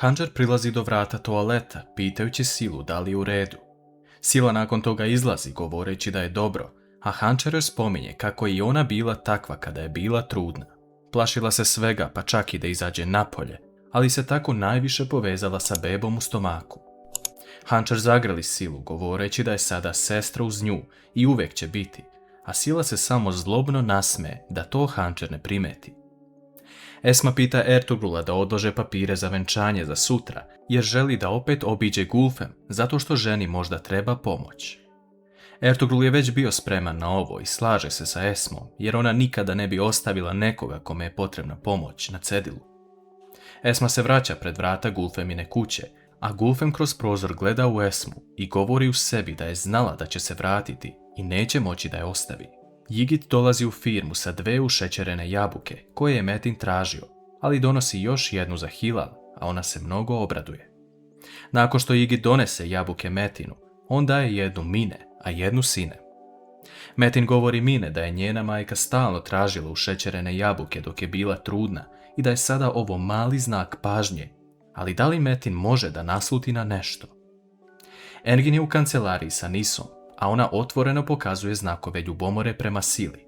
Hančer prilazi do vrata toaleta, pitajući Silu da li je u redu. Sila nakon toga izlazi, govoreći da je dobro, a Hančer joj spominje kako je i ona bila takva kada je bila trudna. Plašila se svega, pa čak i da izađe napolje, ali se tako najviše povezala sa bebom u stomaku. Hančer zagrli Silu, govoreći da je sada sestra uz nju i uvijek će biti, a Sila se samo zlobno nasmeje da to Hančer ne primeti. Esma pita Ertugrula da odlože papire za venčanje za sutra, jer želi da opet obiđe Gulfem, zato što ženi možda treba pomoć. Ertugrul je već bio spreman na ovo i slaže se sa Esmom, jer ona nikada ne bi ostavila nekoga kome je potrebna pomoć na cedilu. Esma se vraća pred vrata Gulfemine kuće, a Gulfem kroz prozor gleda u Esmu i govori u sebi da je znala da će se vratiti i neće moći da je ostavi. Jigit dolazi u firmu sa 2 ušećerene jabuke koje je Metin tražio, ali donosi još jednu za Hilal, a ona se mnogo obraduje. Nakon što Jigit donese jabuke Metinu, on daje jednu Mine, a jednu Sine. Metin govori Mine da je njena majka stalno tražila ušećerene jabuke dok je bila trudna i da je sada ovo mali znak pažnje, ali da li Metin može da nasluti na nešto? Engin je u kancelariji sa Nisom, a ona otvoreno pokazuje znakove ljubomore prema Sili.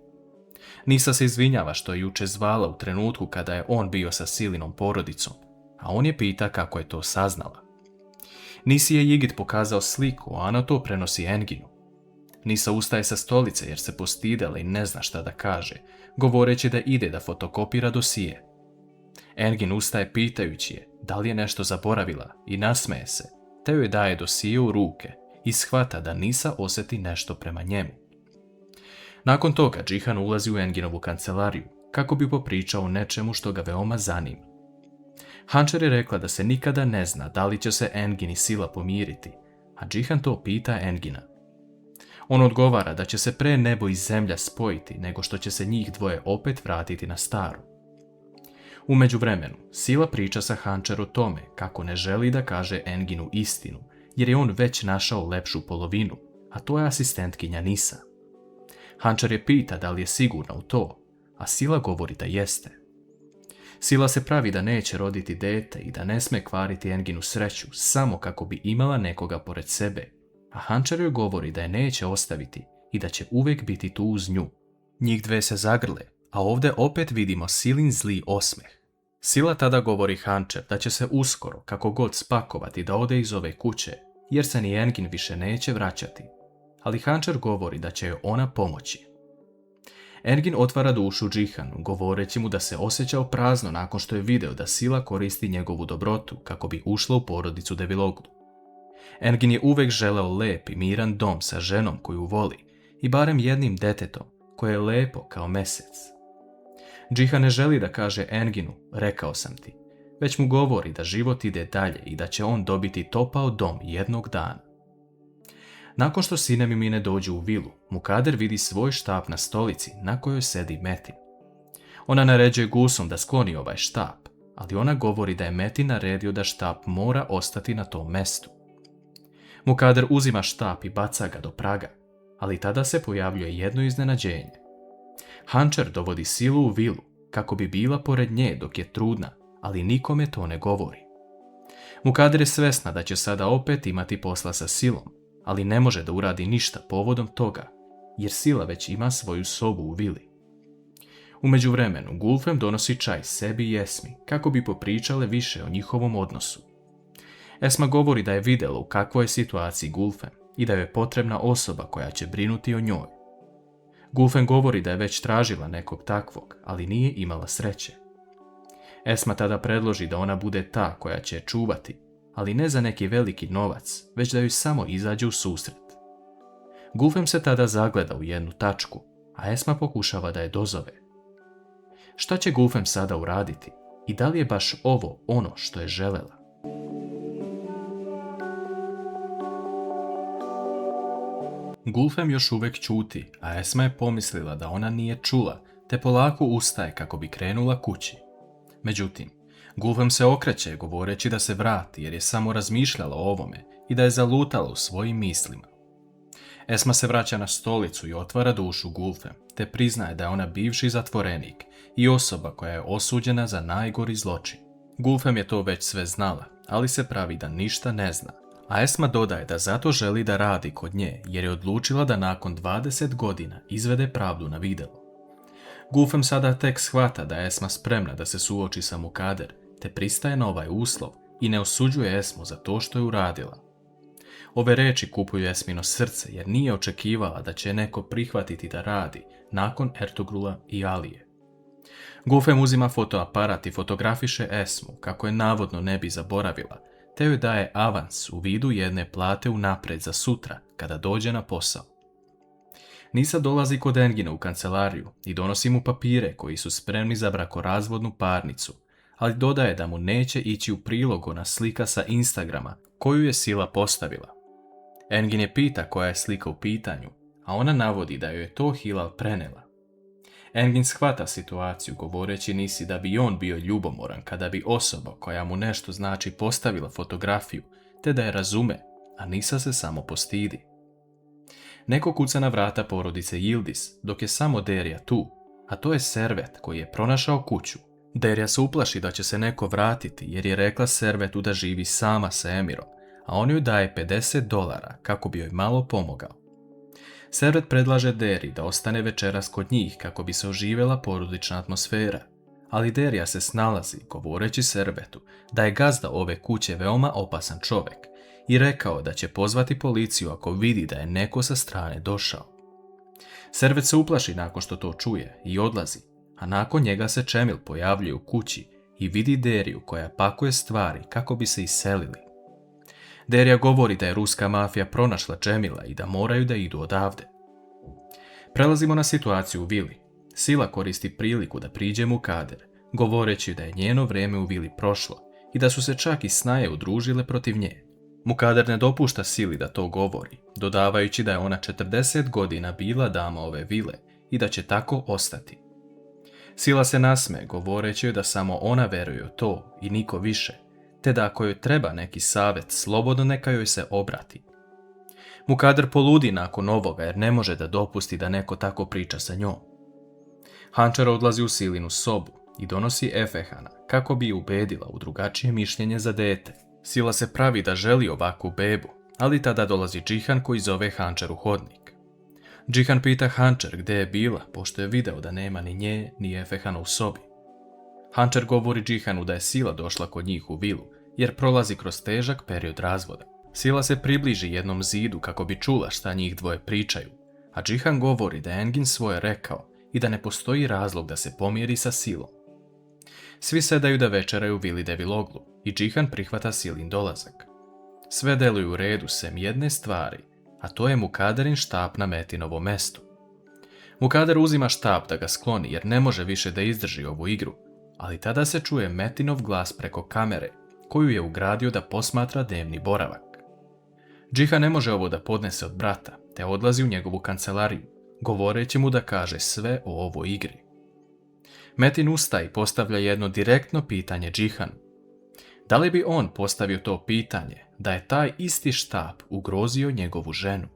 Nisa se izvinjava što je juče zvala u trenutku kada je on bio sa Silinom porodicom, a on je pita kako je to saznala. Nisi je Jigit pokazao sliku, a ona to prenosi Enginu. Nisa ustaje sa stolice jer se postidela i ne zna šta da kaže, govoreći da ide da fotokopira dosije. Engin ustaje pitajući je da li je nešto zaboravila i nasmeje se, te joj daje dosije u ruke i shvata da Nisa osjeti nešto prema njemu. Nakon toga Džihan ulazi u Enginovu kancelariju kako bi popričao o nečemu što ga veoma zanima. Hančer je rekla da se nikada ne zna da li će se Engin i Sila pomiriti, a Džihan to pita Engina. On odgovara da će se pre nebo i zemlja spojiti nego što će se njih dvoje opet vratiti na staru. U međuvremenu, Sila priča sa Hančer o tome kako ne želi da kaže Enginu istinu, jer je on već našao lepšu polovinu, a to je asistentkinja Nisa. Hančer je pita da li je sigurna u to, a Sila govori da jeste. Sila se pravi da neće roditi dete i da ne sme kvariti Enginu sreću samo kako bi imala nekoga pored sebe, a Hančer joj govori da je neće ostaviti i da će uvijek biti tu uz nju. Njih dve se zagrle, a ovdje opet vidimo Silin zli osmeh. Sila tada govori Hančer da će se uskoro kako god spakovati da ode iz ove kuće, jer se ni Engin više neće vraćati. Ali Hančer govori da će joj ona pomoći. Engin otvara dušu Džihanu, govoreći mu da se osjećao prazno nakon što je video da Sila koristi njegovu dobrotu kako bi ušla u porodicu Deviloglu. Engin je uvijek želeo lep i miran dom sa ženom koju voli i barem jednim detetom koje je lepo kao mesec. Džihan ne želi da kaže Enginu, rekao sam ti, već mu govori da život ide dalje i da će on dobiti topao dom jednog dana. Nakon što Sinem i Mine dođu u vilu, Mukader vidi svoj štap na stolici na kojoj sedi Metin. Ona naređuje Gusum da skloni ovaj štap, ali ona govori da je Metin naredio da štap mora ostati na tom mestu. Mukader uzima štap i baca ga do praga, ali tada se pojavljuje jedno iznenađenje. Hančer dovodi Silu u vilu kako bi bila pored nje dok je trudna, ali nikome to ne govori. Mukader je svesna da će sada opet imati posla sa Silom, ali ne može da uradi ništa povodom toga, jer Sila već ima svoju sobu u vili. U međuvremenu Gulfem donosi čaj sebi i Esmi kako bi popričale više o njihovom odnosu. Esma govori da je vidjela u kakvoj je situaciji Gulfem i da joj je potrebna osoba koja će brinuti o njoj. Gulfem govori da je već tražila nekog takvog, ali nije imala sreće. Esma tada predloži da ona bude ta koja će je čuvati, ali ne za neki veliki novac, već da joj samo izađe u susret. Gulfem se tada zagleda u jednu tačku, a Esma pokušava da je dozove. Šta će Gulfem sada uraditi i da li je baš ovo ono što je želela? Gulfem još uvijek ćuti, a Esma je pomislila da ona nije čula, te polako ustaje kako bi krenula kući. Međutim, Gulfem se okreće govoreći da se vrati jer je samo razmišljala o ovome i da je zalutala u svojim mislima. Esma se vraća na stolicu i otvara dušu Gulfem, te priznaje da je ona bivši zatvorenik i osoba koja je osuđena za najgori zločin. Gulfem je to već sve znala, ali se pravi da ništa ne zna. A Esma dodaje da zato želi da radi kod nje, jer je odlučila da nakon 20 godina izvede pravdu na vidjelo. Gufem sada tek shvata da je Esma spremna da se suoči sa Mukader, te pristaje na ovaj uslov i ne osuđuje Esmu za to što je uradila. Ove reči kupuju Esmino srce jer nije očekivala da će neko prihvatiti da radi nakon Ertugrula i Alije. Gufem uzima fotoaparat i fotografiše Esmu kako je navodno ne bi zaboravila, te joj daje avans u vidu jedne plate unaprijed za sutra kada dođe na posao. Nisa dolazi kod Engina u kancelariju i donosi mu papire koji su spremni za brakorazvodnu parnicu, ali dodaje da mu neće ići u prilog ona slika sa Instagrama koju je Sila postavila. Engin je pita koja je slika u pitanju, a ona navodi da joj je to Hilal prenela. Engin shvata situaciju govoreći Nisi da bi on bio ljubomoran kada bi osoba koja mu nešto znači postavila fotografiju, te da je razume, a Nisa se samo postidi. Neko kuca na vrata porodice Yildiz, dok je samo Derya tu, a to je Servet koji je pronašao kuću. Derya se uplaši da će se neko vratiti jer je rekla Servetu da živi sama sa Emirom, a on joj daje $50 kako bi joj malo pomogao. Servet predlaže Deri da ostane večeras kod njih kako bi se oživjela porodična atmosfera, ali Derya se snalazi govoreći Servetu da je gazda ove kuće veoma opasan čovjek i rekao da će pozvati policiju ako vidi da je neko sa strane došao. Servet se uplaši nakon što to čuje i odlazi, a nakon njega se Čemil pojavljuje u kući i vidi Deriju koja pakuje stvari kako bi se iselili. Derya govori da je ruska mafija pronašla Čemila i da moraju da idu odavde. Prelazimo na situaciju u vili. Sila koristi priliku da priđe Mukader, govoreći da je njeno vrijeme u vili prošlo i da su se čak i snaje udružile protiv nje. Mukader ne dopušta Sili da to govori, dodavajući da je ona 40 godina bila dama ove vile i da će tako ostati. Sila se nasme, govoreći joj da samo ona veruje u to i niko više, te da ako joj treba neki savjet, slobodno neka joj se obrati. Mukader poludi nakon ovoga jer ne može da dopusti da neko tako priča sa njom. Hančar odlazi u Silinu sobu i donosi Efehana kako bi ju ubedila u drugačije mišljenje za dete. Sila se pravi da želi ovakvu bebu, ali tada dolazi Džihan koji zove Hančar u hodnik. Džihan pita Hančar gdje je bila, pošto je video da nema ni nje ni Efehana u sobi. Hančar govori Džihanu da je Sila došla kod njih u vilu, jer prolazi kroz težak period razvoda. Sila se približi jednom zidu kako bi čula šta njih dvoje pričaju, a Džihan govori da je Engin svoje rekao i da ne postoji razlog da se pomiri sa Silom. Svi sedaju da večeraju u vili Deviloglu i Džihan prihvata Silin dolazak. Sve deluju u redu sem jedne stvari, a to je Mukaderin štap na Metinovom mestu. Mukader uzima štap da ga skloni jer ne može više da izdrži ovu igru, ali tada se čuje Metinov glas preko kamere koju je ugradio da posmatra dnevni boravak. Džihan ne može ovo da podnese od brata, te odlazi u njegovu kancelariju, govoreći mu da kaže sve o ovoj igri. Metin ustaje i postavlja jedno direktno pitanje Džihanu. Da li bi on postavio to pitanje da je taj isti štap ugrozio njegovu ženu?